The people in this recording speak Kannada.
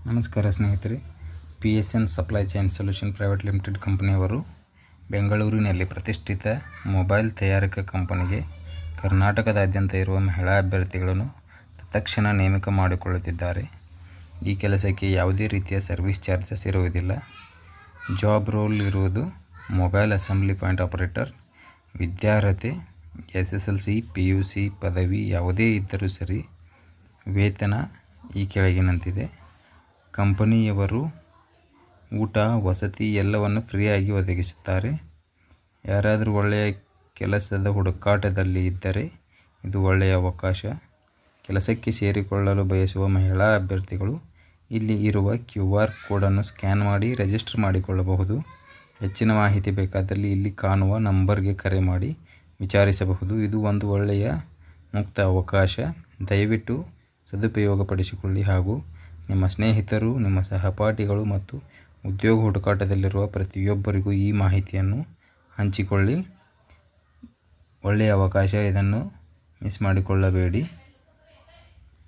ನಮಸ್ಕಾರ ಸ್ನೇಹಿತರೆ, PSN supply chain solution private limited ಕಂಪನಿಯವರು ಬೆಂಗಳೂರಿನಲ್ಲಿ ಪ್ರತಿಷ್ಠಿತ ಮೊಬೈಲ್ ತಯಾರಕ ಕಂಪನಿಗೆ ಕರ್ನಾಟಕದಾದ್ಯಂತ ಇರುವ ಮಹಿಳಾ ಅಭ್ಯರ್ಥಿಗಳನ್ನು ತತ್ಕ್ಷಣ ನೇಮಕ ಮಾಡಿಕೊಳ್ಳುತ್ತಿದ್ದಾರೆ. ಈ ಕೆಲಸಕ್ಕೆ ಯಾವುದೇ ರೀತಿಯ ಸರ್ವಿಸ್ ಚಾರ್ಜಸ್ ಇರುವುದಿಲ್ಲ. ಜಾಬ್ ರೋಲ್ ಇರುವುದು ಮೊಬೈಲ್ ಅಸೆಂಬ್ಲಿ ಪಾಯಿಂಟ್ ಆಪರೇಟರ್. ವಿದ್ಯಾರ್ಹತೆ SSLC, PUC ಪದವಿ ಯಾವುದೇ ಇದ್ದರೂ ಸರಿ. ವೇತನ ಈ ಕೆಳಗಿನಂತಿದೆ. ಕಂಪನಿಯವರು ಊಟ, ವಸತಿ ಎಲ್ಲವನ್ನು ಫ್ರೀಯಾಗಿ ಒದಗಿಸುತ್ತಾರೆ. ಯಾರಾದರೂ ಒಳ್ಳೆಯ ಕೆಲಸದ ಹುಡುಕಾಟದಲ್ಲಿ ಇದ್ದರೆ ಇದು ಒಳ್ಳೆಯ ಅವಕಾಶ. ಕೆಲಸಕ್ಕೆ ಸೇರಿಕೊಳ್ಳಲು ಬಯಸುವ ಮಹಿಳಾ ಅಭ್ಯರ್ಥಿಗಳು ಇಲ್ಲಿ ಇರುವ QR ಕೋಡನ್ನು ಸ್ಕ್ಯಾನ್ ಮಾಡಿ ರಿಜಿಸ್ಟರ್ ಮಾಡಿಕೊಳ್ಳಬಹುದು. ಹೆಚ್ಚಿನ ಮಾಹಿತಿ ಬೇಕಾದಲ್ಲಿ ಇಲ್ಲಿ ಕಾಣುವ ನಂಬರ್ಗೆ ಕರೆ ಮಾಡಿ ವಿಚಾರಿಸಬಹುದು. ಇದು ಒಂದು ಒಳ್ಳೆಯ ಮುಕ್ತ ಅವಕಾಶ. ದಯವಿಟ್ಟು ಸದುಪಯೋಗಪಡಿಸಿಕೊಳ್ಳಿ ಹಾಗೂ ನಿಮ್ಮ ಸ್ನೇಹಿತರು, ನಿಮ್ಮ ಸಹಪಾಠಿಗಳು ಮತ್ತು ಉದ್ಯೋಗ ಹುಡುಕಾಟದಲ್ಲಿರುವ ಪ್ರತಿಯೊಬ್ಬರಿಗೂ ಈ ಮಾಹಿತಿಯನ್ನು ಹಂಚಿಕೊಳ್ಳಿ. ಒಳ್ಳೆಯ ಅವಕಾಶ, ಇದನ್ನು ಮಿಸ್ ಮಾಡಿಕೊಳ್ಳಬೇಡಿ.